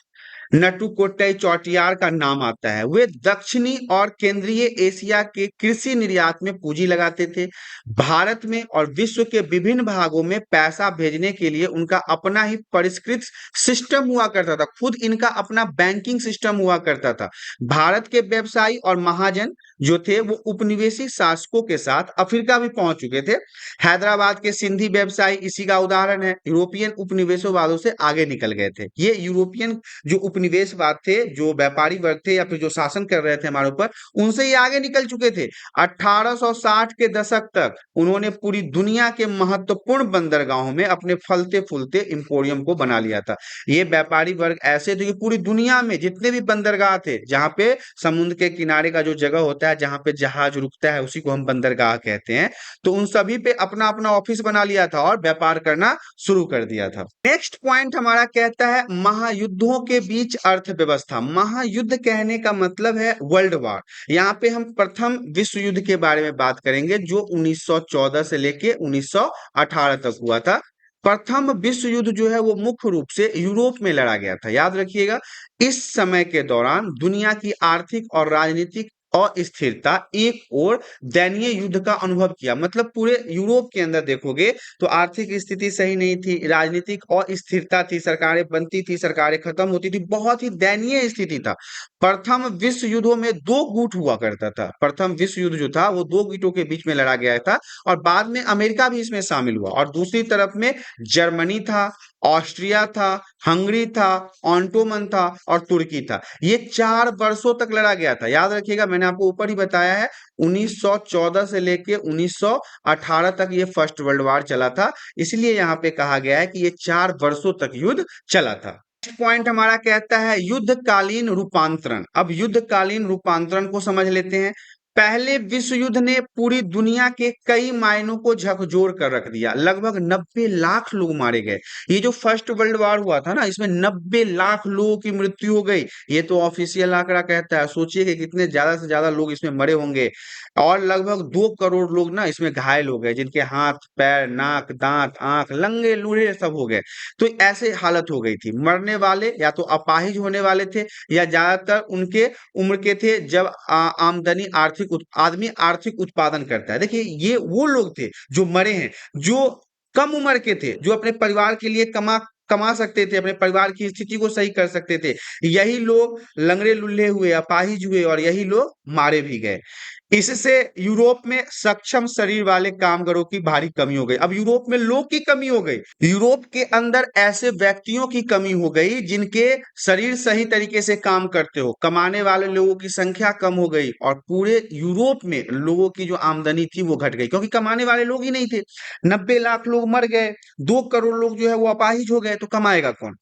नटुकोट्टई चौटियार का नाम आता है। वे दक्षिणी और केंद्रीय एशिया के कृषि निर्यात में पूंजी लगाते थे। भारत में और विश्व के विभिन्न भागों में पैसा भेजने के लिए उनका अपना ही परिष्कृत सिस्टम हुआ करता था। खुद इनका अपना बैंकिंग सिस्टम हुआ करता था। भारत के व्यवसायी और महाजन जो थे वो उपनिवेशी शासकों के साथ अफ्रीका भी पहुंच चुके थे। हैदराबाद के सिंधी व्यवसायी इसी का उदाहरण है। यूरोपियन उपनिवेशवादों से आगे निकल गए थे। ये यूरोपियन जो उपनिवेशवाद थे, जो व्यापारी वर्ग थे या फिर जो शासन कर रहे थे हमारे ऊपर, उनसे ये आगे निकल चुके थे। 1860 के दशक तक उन्होंने पूरी दुनिया के महत्वपूर्ण बंदरगाहों में अपने फलते फूलते इंपोरियम को बना लिया था। ये व्यापारी वर्ग ऐसे थे कि पूरी दुनिया में जितने भी बंदरगाह थे, जहां पे समुद्र के किनारे का जो जगह होता है, जहां पे जहाज रुकता है, उसी को हम बंदरगाह कहते हैं, तो उन सभी पे अपना अपना ऑफिस बना लिया था और व्यापार करना शुरू कर दिया था। नेक्स्ट पॉइंट हमारा कहता है महायुद्धों के बीच अर्थव्यवस्था। महायुद्ध कहने का मतलब है वर्ल्ड वॉर। यहाँ पे हम प्रथम विश्व युद्ध के बारे में बात करेंगे, जो 1914 से लेके 1918 तक हुआ था। प्रथम विश्व युद्ध जो है वो मुख्य रूप से यूरोप में लड़ा गया था। याद रखिएगा, इस समय के दौरान दुनिया की आर्थिक और राजनीतिक अस्थिरता एक और दयनीय युद्ध का अनुभव किया। मतलब पूरे यूरोप के अंदर देखोगे तो आर्थिक स्थिति सही नहीं थी, राजनीतिक अस्थिरता थी, सरकारें बनती थी, सरकारें खत्म होती थी, बहुत ही दयनीय स्थिति था। प्रथम विश्व युद्धों में दो गुट हुआ करता था। प्रथम विश्व युद्ध जो था वो दो गुटों के बीच में लड़ा गया था और बाद में अमेरिका भी इसमें शामिल हुआ। और दूसरी तरफ में जर्मनी था, ऑस्ट्रिया था, हंगरी था, ऑटोमन था और तुर्की था। ये 4 वर्षों तक लड़ा गया था। याद रखिएगा, मैंने आपको ऊपर ही बताया है, 1914 से लेके 1918 तक ये फर्स्ट वर्ल्ड वॉर चला था। इसलिए यहाँ पे कहा गया है कि ये 4 वर्षों तक युद्ध चला था। नेक्स्ट पॉइंट हमारा कहता है युद्धकालीन रूपांतरण। अब युद्धकालीन रूपांतरण को समझ लेते हैं। पहले विश्व युद्ध ने पूरी दुनिया के कई मायनों को झकझोर कर रख दिया। लगभग 90 लाख लोग मारे गए। ये जो फर्स्ट वर्ल्ड वॉर हुआ था ना, इसमें 90 लाख लोगों की मृत्यु हो गई। ये तो ऑफिशियल आंकड़ा कहता है। सोचिए कि कितने ज्यादा से ज्यादा लोग इसमें मरे होंगे। और लगभग 2 करोड़ लोग ना इसमें घायल हो गए, जिनके हाथ पैर नाक दांत आंख लंगे लूढ़े सब हो गए। तो ऐसे हालत हो गई थी। मरने वाले या तो अपाहिज होने वाले थे या ज्यादातर उनके उम्र के थे जब आमदनी आदमी आर्थिक उत्पादन करता है। देखिए, ये वो लोग थे जो मरे हैं, जो कम उम्र के थे, जो अपने परिवार के लिए कमा कमा सकते थे, अपने परिवार की स्थिति को सही कर सकते थे। यही लोग लंगड़े लुल्ले हुए, अपाहिज हुए और यही लोग मारे भी गए। इससे यूरोप में सक्षम शरीर वाले कामगारों की भारी कमी हो गई। अब यूरोप में लोग की कमी हो गई। यूरोप के अंदर ऐसे व्यक्तियों की कमी हो गई जिनके शरीर सही तरीके से काम करते हो। कमाने वाले लोगों की संख्या कम हो गई और पूरे यूरोप में लोगों की जो आमदनी थी वो घट गई, क्योंकि कमाने वाले लोग ही नहीं थे। 90 लाख लोग मर गए, 2 करोड़ लोग जो है वो अपाहिज हो गए, तो कमाएगा कौन?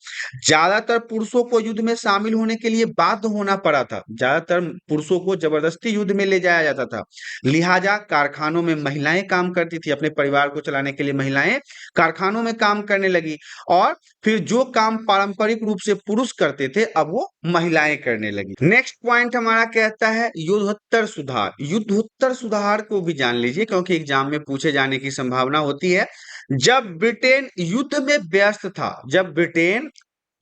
ज्यादातर पुरुषों को युद्ध में शामिल होने के लिए बाध्य होना पड़ा था। ज्यादातर पुरुषों को जबरदस्ती युद्ध में ले जाया जाता था। लिहाजा कारखानों में महिलाएं काम करती थी। अपने परिवार को चलाने के लिए महिलाएं कारखानों में काम करने लगी और फिर जो काम पारंपरिक रूप से पुरुष करते थे अब वो महिलाएं करने लगी। नेक्स्ट पॉइंट हमारा कहता है युद्धोत्तर सुधार। युद्धोत्तर सुधार को भी जान लीजिए, क्योंकि एग्जाम में पूछे जाने की संभावना होती है। जब ब्रिटेन युद्ध में व्यस्त था, जब ब्रिटेन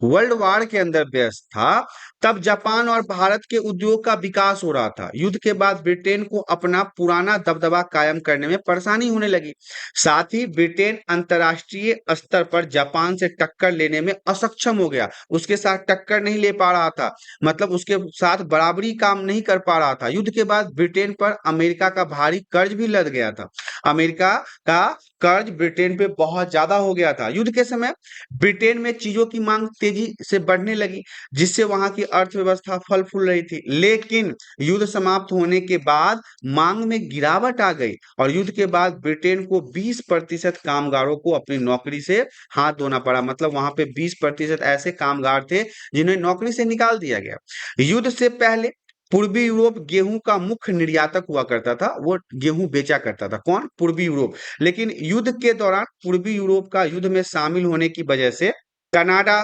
वर्ल्ड वॉर के अंदर व्यस्त था, तब जापान और भारत के उद्योग का विकास हो रहा था। युद्ध के बाद ब्रिटेन को अपना पुराना दबदबा कायम करने में परेशानी होने लगी। साथ ही ब्रिटेन अंतर्राष्ट्रीय स्तर पर जापान से टक्कर लेने में असक्षम हो गया। उसके साथ टक्कर नहीं ले पा रहा था, मतलब उसके साथ बराबरी काम नहीं कर पा रहा था। युद्ध के बाद ब्रिटेन पर अमेरिका का भारी कर्ज भी लद गया था। अमेरिका का कर्ज ब्रिटेन पे बहुत ज्यादा हो गया था। युद्ध के समय ब्रिटेन में चीजों की मांग तेजी से बढ़ने लगी, जिससे वहां की अर्थव्यवस्था फल फूल रही थी। लेकिन युद्ध समाप्त होने के बाद मांग में गिरावट आ गई और युद्ध के बाद ब्रिटेन को 20% कामगारों को अपनी नौकरी से हाथ धोना पड़ा। मतलब वहां पे 20% ऐसे कामगार थे जिन्हें नौकरी से निकाल दिया गया। युद्ध से पहले पूर्वी यूरोप गेहूं का मुख्य निर्यातक हुआ करता था। वो गेहूं बेचा करता था। कौन? पूर्वी यूरोप। लेकिन युद्ध के दौरान पूर्वी यूरोप का युद्ध में शामिल होने की वजह से कनाडा,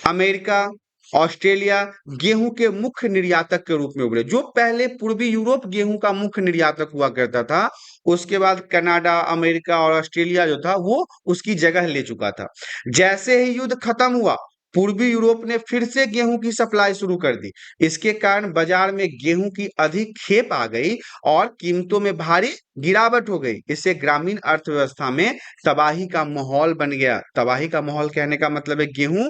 अमेरिका, ऑस्ट्रेलिया गेहूं के मुख्य निर्यातक के रूप में उभरे। जो पहले पूर्वी यूरोप गेहूं का मुख्य निर्यातक हुआ करता था, उसके बाद कनाडा, अमेरिका और ऑस्ट्रेलिया जो था वो उसकी जगह ले चुका था। जैसे ही युद्ध खत्म हुआ, पूर्वी यूरोप ने फिर से गेहूं की सप्लाई शुरू कर दी। इसके कारण बाजार में गेहूं की अधिक खेप आ गई और कीमतों में भारी गिरावट हो गई। इससे ग्रामीण अर्थव्यवस्था में तबाही का माहौल बन गया। तबाही का माहौल कहने का मतलब है गेहूं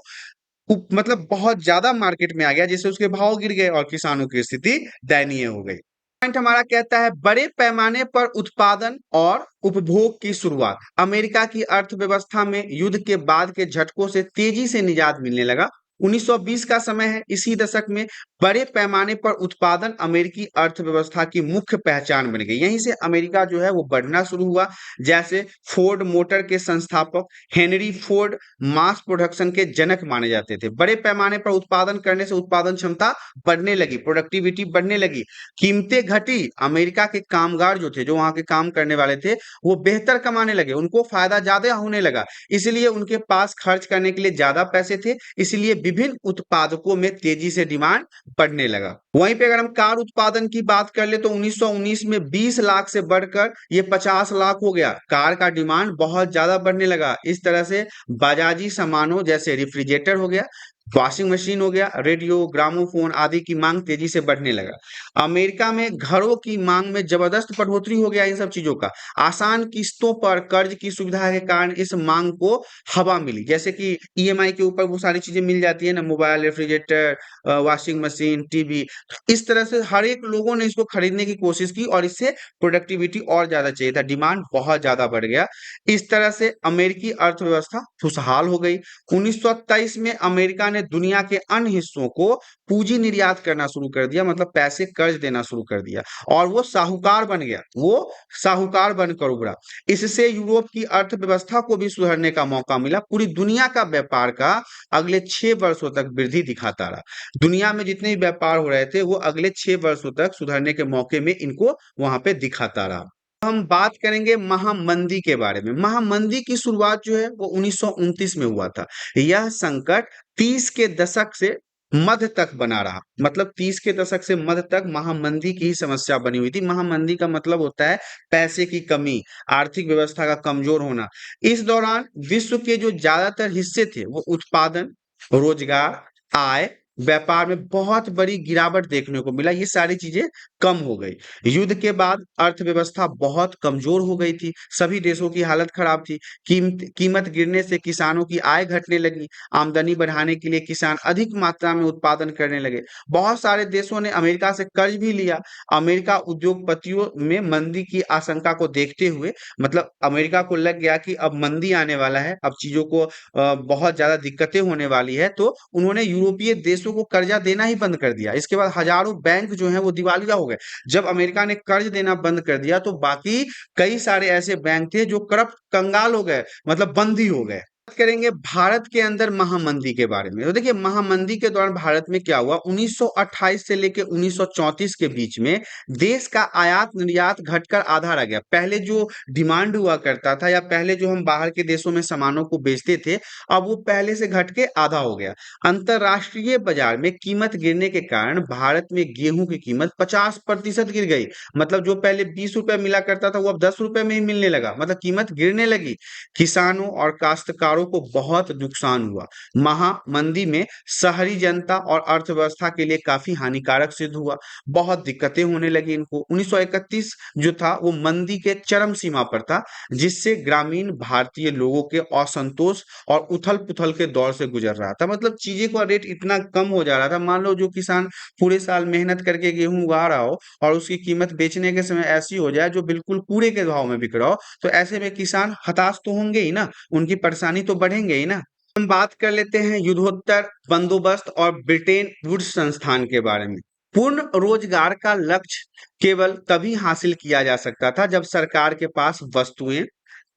मतलब बहुत ज्यादा मार्केट में आ गया, जिससे उसके भाव गिर गए और किसानों की स्थिति दयनीय हो गई। पॉइंट हमारा कहता है बड़े पैमाने पर उत्पादन और उपभोग की शुरुआत। अमेरिका की अर्थव्यवस्था में युद्ध के बाद के झटकों से तेजी से निजात मिलने लगा। 1920 का समय है। इसी दशक में बड़े पैमाने पर उत्पादन अमेरिकी अर्थव्यवस्था की मुख्य पहचान बन गई। यहीं से अमेरिका जो है वो बढ़ना शुरू हुआ। जैसे फोर्ड मोटर के संस्थापक हेनरी फोर्ड मास प्रोडक्शन के जनक माने जाते थे। बड़े पैमाने पर उत्पादन करने से उत्पादन क्षमता बढ़ने लगी, प्रोडक्टिविटी बढ़ने लगी, कीमतें घटी। अमेरिका के कामगार जो थे, जो वहां के काम करने वाले थे, वो बेहतर कमाने लगे, उनको फायदा ज्यादा होने लगा, इसलिए उनके पास खर्च करने के लिए ज्यादा पैसे थे, इसलिए विभिन्न उत्पादकों में तेजी से डिमांड बढ़ने लगा। वहीं पे अगर हम कार उत्पादन की बात कर ले तो 1919 में 20 लाख से बढ़कर ये 50 लाख हो गया। कार का डिमांड बहुत ज्यादा बढ़ने लगा। इस तरह से बाजाजी सामानों जैसे रेफ्रिजरेटर हो गया, वॉशिंग मशीन हो गया, रेडियो, ग्रामोफोन आदि की मांग तेजी से बढ़ने लगा। अमेरिका में घरों की मांग में जबरदस्त बढ़ोतरी हो गया इन सब चीजों का। आसान किस्तों पर कर्ज की सुविधा के कारण इस मांग को हवा मिली। जैसे कि ईएमआई के ऊपर वो सारी चीजें मिल जाती है ना, mobile, refrigerator, washing machine, TV. इस तरह से हर एक लोगों ने इसको खरीदने की कोशिश की और इससे प्रोडक्टिविटी और ज्यादा चाहिए था, डिमांड बहुत ज्यादा बढ़ गया। इस तरह से अमेरिकी अर्थव्यवस्था खुशहाल हो गई। 1923 में अमेरिका ने दुनिया के अन्य हिस्सों को पूंजी निर्यात करना शुरू कर दिया, मतलब पैसे कर्ज देना शुरू कर दिया और वो साहूकार बन गया, वो साहूकार बनकर उभरा। इससे यूरोप की अर्थव्यवस्था को भी सुधरने का मौका मिला। पूरी दुनिया का व्यापार का अगले 6 वर्षों तक वृद्धि दिखाता रहा। दुनिया में जितने भी व्यापार हो रहे थे वो अगले 6 वर्षों तक सुधरने के मौके में इनको वहां पे दिखाता रहा। हम बात करेंगे महामंदी के बारे में। महामंदी की शुरुआत जो है वो 1929 में हुआ था। यह संकट 30 के दशक से मध्य तक बना रहा, मतलब 30 के दशक से मध्य तक महामंदी की ही समस्या बनी हुई थी। महामंदी का मतलब होता है पैसे की कमी, आर्थिक व्यवस्था का कमजोर होना। इस दौरान विश्व के जो ज्यादातर हिस्से थे वो उत्पादन, रोजगार, आय, व्यापार में बहुत बड़ी गिरावट देखने को मिला। ये सारी चीजें कम हो गई। युद्ध के बाद अर्थव्यवस्था बहुत कमजोर हो गई थी, सभी देशों की हालत खराब थी। कीमत गिरने से किसानों की आय घटने लगी। आमदनी बढ़ाने के लिए किसान अधिक मात्रा में उत्पादन करने लगे। बहुत सारे देशों ने अमेरिका से कर्ज भी लिया। अमेरिका उद्योगपतियों में मंदी की आशंका को देखते हुए, मतलब अमेरिका को लग गया कि अब मंदी आने वाला है, अब चीजों को बहुत ज्यादा दिक्कतें होने वाली है, तो उन्होंने यूरोपीय देशों को कर्जा देना ही बंद कर दिया। इसके बाद हजारों बैंक जो हैं वो दिवालिया हो गए। जब अमेरिका ने कर्ज देना बंद कर दिया तो बाकी कई सारे ऐसे बैंक थे जो करप्ट कंगाल हो गए, मतलब बंदी हो गए। बात करेंगे भारत के अंदर महामंदी के बारे में। तो देखिए महामंदी के दौरान भारत में क्या हुआ, 1928 से लेकर 1934 के बीच में देश का आयात निर्यात घटकर आधा रह गया। पहले जो डिमांड हुआ करता था या पहले जो हम बाहर के देशों में सामानों को बेचते थे, अब वो पहले से घट के आधा हो गया। अंतरराष्ट्रीय बाजार में कीमत गिरने के कारण भारत में गेहूं की कीमत 50% गिर गई। मतलब जो पहले 20 रुपए मिला करता था वो अब 10 रुपए में ही मिलने लगा, मतलब कीमत गिरने लगी। किसानों और काश्तकारों को बहुत नुकसान हुआ। महामंदी में शहरी जनता और अर्थव्यवस्था के लिए काफी हानिकारक सिद्ध हुआ। बहुत दिक्कतें होने लगी इनको। 1931 जो था वो मंदी के चरम सीमा पर था, जिससे ग्रामीण भारतीय लोगों के असंतोष और उथल पुथल के दौर से गुजर रहा था। मतलब चीजें का रेट इतना कम हो जा रहा था। मान लो जो किसान पूरे साल मेहनत करके गेहूं उगा रहा हो और उसकी कीमत बेचने के समय ऐसी हो जाए जो बिल्कुल कूड़े के भाव में बिक रहा हो, तो ऐसे में किसान हताश तो होंगे ही ना, उनकी परेशानी तो बढ़ेंगे ही ना। हम बात कर लेते हैं युद्धोत्तर बंदोबस्त और ब्रिटेन वुड्स संस्थान के बारे में। पूर्ण रोजगार का लक्ष्य केवल तभी हासिल किया जा सकता था जब सरकार के पास वस्तुएं,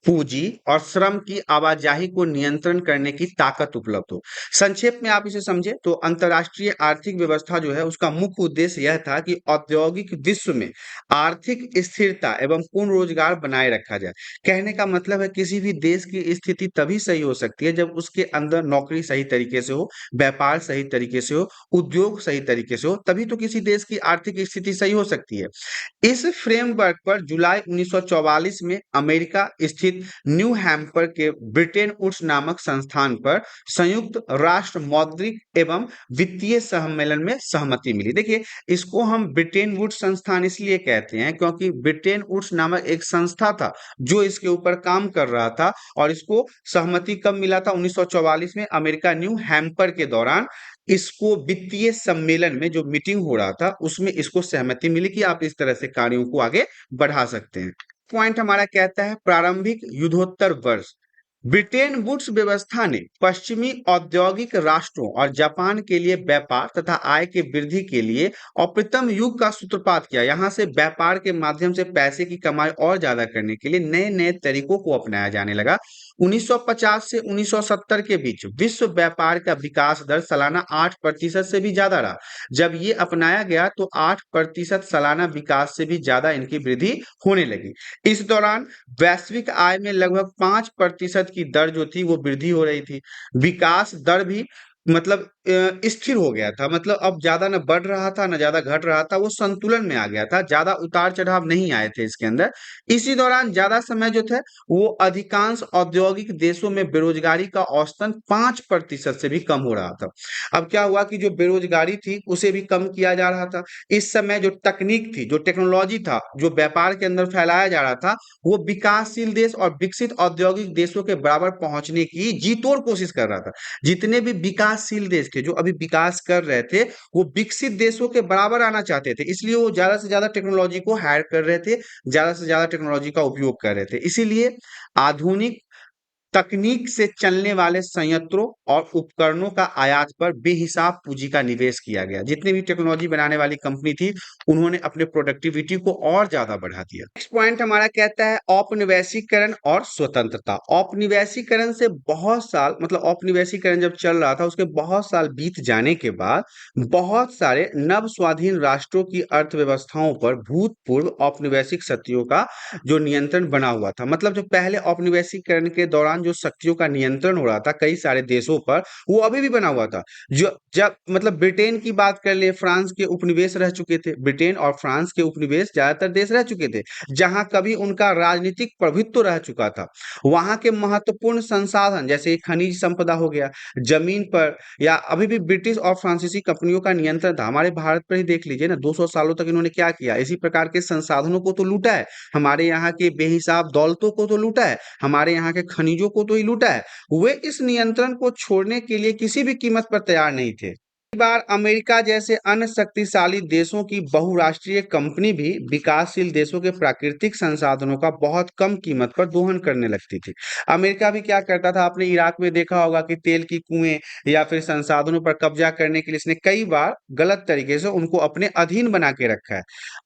पूंजी और श्रम की आवाजाही को नियंत्रण करने की ताकत उपलब्ध हो। संक्षेप में आप इसे समझे तो अंतरराष्ट्रीय आर्थिक व्यवस्था जो है उसका मुख्य उद्देश्य यह था कि औद्योगिक विश्व में आर्थिक स्थिरता एवं पूर्ण रोजगार बनाए रखा जाए। कहने का मतलब है किसी भी देश की स्थिति तभी सही हो सकती है जब उसके अंदर नौकरी सही तरीके से हो, व्यापार सही तरीके से हो, उद्योग सही तरीके से हो, तभी तो किसी देश की आर्थिक स्थिति सही हो सकती है। इस फ्रेमवर्क पर जुलाई 1944 में अमेरिका स्थिर स्थित न्यू हैम्पर के ब्रिटेन वुड्स नामक संस्थान पर संयुक्त राष्ट्र मौद्रिक एवं वित्तीय सम्मेलन में सहमति मिली। देखिए, इसको हम ब्रिटेन वुड्स संस्थान इसलिए कहते हैं क्योंकि ब्रिटेन वुड्स नामक एक संस्था था जो इसके ऊपर काम कर रहा था, और इसको सहमति कब मिला था? 1944 में अमेरिका न्यू हैम्पर के दौरान इसको वित्तीय सम्मेलन में जो मीटिंग हो रहा था उसमें इसको सहमति मिली कि आप इस तरह से कार्यों को आगे बढ़ा सकते हैं। पॉइंट हमारा कहता है प्रारंभिक युद्धोत्तर वर्ष। ब्रिटेन वुड्स व्यवस्था ने पश्चिमी औद्योगिक राष्ट्रों और जापान के लिए व्यापार तथा आय के वृद्धि के लिए अप्रतिम युग का सूत्रपात किया। यहाँ से व्यापार के माध्यम से पैसे की कमाई और ज्यादा करने के लिए नए नए तरीकों को अपनाया जाने लगा। 1950 से 1970 के बीच विश्व व्यापार का विकास दर सालाना 8% से भी ज्यादा रहा। जब ये अपनाया गया तो 8% सालाना विकास से भी ज्यादा इनकी वृद्धि होने लगी। इस दौरान वैश्विक आय में लगभग 5% की दर जो थी वो वृद्धि हो रही थी। विकास दर भी मतलब स्थिर हो गया था, मतलब अब ज्यादा न बढ़ रहा था न ज्यादा घट रहा था, वो संतुलन में आ गया था, ज्यादा उतार चढ़ाव नहीं आए थे इसके अंदर। इसी दौरान ज्यादा समय जो थे वो अधिकांश औद्योगिक देशों में बेरोजगारी का औसतन 5% से भी कम हो रहा था। अब क्या हुआ कि जो बेरोजगारी थी उसे भी कम किया जा रहा था। इस समय जो तकनीक थी, जो टेक्नोलॉजी था, जो व्यापार के अंदर फैलाया जा रहा था, वो विकासशील देश और विकसित औद्योगिक देशों के बराबर पहुंचने की जी तोड़ कोशिश कर रहा था। जितने भी विकासशील देश थे जो अभी विकास कर रहे थे वो विकसित देशों के बराबर आना चाहते थे, इसलिए वो ज्यादा से ज्यादा टेक्नोलॉजी को हायर कर रहे थे, ज्यादा से ज्यादा टेक्नोलॉजी का उपयोग कर रहे थे। इसीलिए आधुनिक तकनीक से चलने वाले संयंत्रों और उपकरणों का आयात पर बेहिसाब पूंजी का निवेश किया गया। जितनी भी टेक्नोलॉजी बनाने वाली कंपनी थी उन्होंने अपने प्रोडक्टिविटी को और ज्यादा बढ़ा दिया। नेक्स्ट पॉइंट हमारा कहता है औपनिवेशीकरण और स्वतंत्रता। औपनिवेशीकरण से बहुत साल, मतलब औपनिवेशीकरण जब चल रहा था उसके बहुत साल बीत जाने के बाद बहुत सारे नव स्वाधीन राष्ट्रों की अर्थव्यवस्थाओं पर भूतपूर्व औपनिवेशिक शक्तियों का जो नियंत्रण बना हुआ था। मतलब जो पहले औपनिवेशीकरण के दौरान जो शक्तियों का नियंत्रण हो रहा था कई सारे देशों पर, वो अभी भी बना हुआ था। जो जब मतलब ब्रिटेन की बात कर ले, फ्रांस के उपनिवेश रह चुके थे, ब्रिटेन और फ्रांस के उपनिवेश ज्यादातर देश रह चुके थे जहां कभी उनका राजनीतिक प्रभुत्व रह चुका था। वहां के महत्वपूर्ण संसाधन जैसे खनिज संपदा हो गया, जमीन पर, या अभी भी ब्रिटिश और फ्रांसीसी कंपनियों का नियंत्रण था। हमारे भारत पर ही देख लीजिए ना, 200 सालों तक इन्होंने क्या किया, इसी प्रकार के संसाधनों को तो लूटा है, हमारे यहाँ के बेहिसाब दौलतों को तो लूटा है, हमारे यहाँ के खनिजों को तो ही लूटा है। वे इस नियंत्रण को छोड़ने के लिए किसी भी कीमत पर तैयार नहीं थे। कई बार अमेरिका जैसे अन्य शक्तिशाली देशों की बहुराष्ट्रीय कंपनी भी विकासशील देशों के प्राकृतिक संसाधनों का बहुत कम कीमत पर दोहन करने लगती थी। अमेरिका भी क्या करता था, आपने इराक में देखा होगा कि तेल की कुएं या फिर संसाधनों पर कब्जा करने के लिए इसने कई बार गलत तरीके से उनको अपने अधीन बना के रखा है।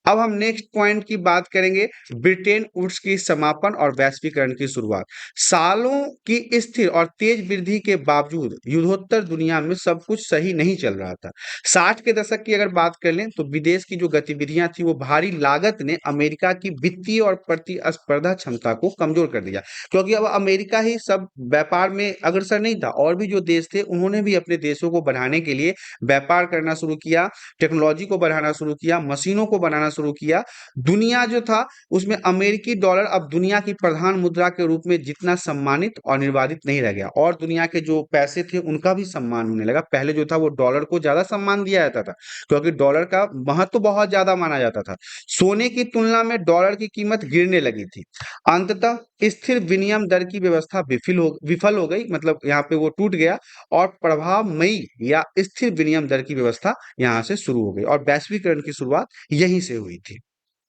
अब हम नेक्स्ट पॉइंट की बात करेंगे, ब्रिटेन वुड्स की समापन और वैश्वीकरण की शुरुआत। सालों की स्थिर और तेज वृद्धि के बावजूद युद्धोत्तर दुनिया में सब कुछ सही नहीं चल रहा था। 60 के दशक की अगर बात कर लें तो विदेश की जो गतिविधियां थी वो भारी लागत ने अमेरिका की वित्तीय और प्रतिस्पर्धा क्षमता को कमजोर कर दिया, क्योंकि अब अमेरिका ही सब व्यापार में अग्रसर नहीं था, और भी जो देश थे उन्होंने भी अपने देशों को बढ़ाने के लिए व्यापार करना शुरू किया, टेक्नोलॉजी को बढ़ाना शुरू किया, मशीनों को बनाना शुरू किया। दुनिया जो था उसमें अमेरिकी डॉलर अब दुनिया की प्रधान मुद्रा के रूप में जितना सम्मानित और निर्वादित नहीं रह गया, और दुनिया के जो पैसे थे उनका भी सम्मान होने लगा। पहले जो था वो डॉलर को ज्यादा सम्मान दिया जाता था क्योंकि डॉलर का महत्व बहुत ज्यादा माना जाता था। सोने की तुलना में डॉलर की कीमत गिरने लगी थी। अंततः स्थिर विनिमय दर की व्यवस्था विफल हो गई, मतलब यहाँ पे वो टूट गया, और प्रभावमयी या स्थिर विनिमय दर की व्यवस्था यहाँ से शुरू हो गई, और वैश्वीकरण की शुरुआत यहीं से हुई थी।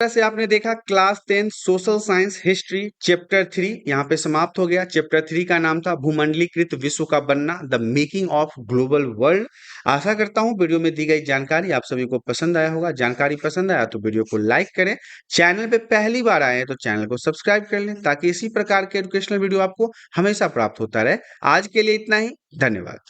तरह से आपने देखा class 10 social science history chapter 3 यहाँ पे समाप्त हो गया। चैप्टर 3 का नाम था भूमंडलीकृत विश्व का बनना, the making of global world. आशा करता हूँ वीडियो में दी गई जानकारी आप सभी को पसंद आया होगा। जानकारी पसंद आया तो वीडियो को लाइक करें, चैनल पे पहली बार आए हैं तो चैनल को सब्सक्राइब कर लें ताकि इसी प्रकार के एजुकेशनल वीडियो आपको हमेशा प्राप्त होता रहे। आज के लिए इतना ही, धन्यवाद।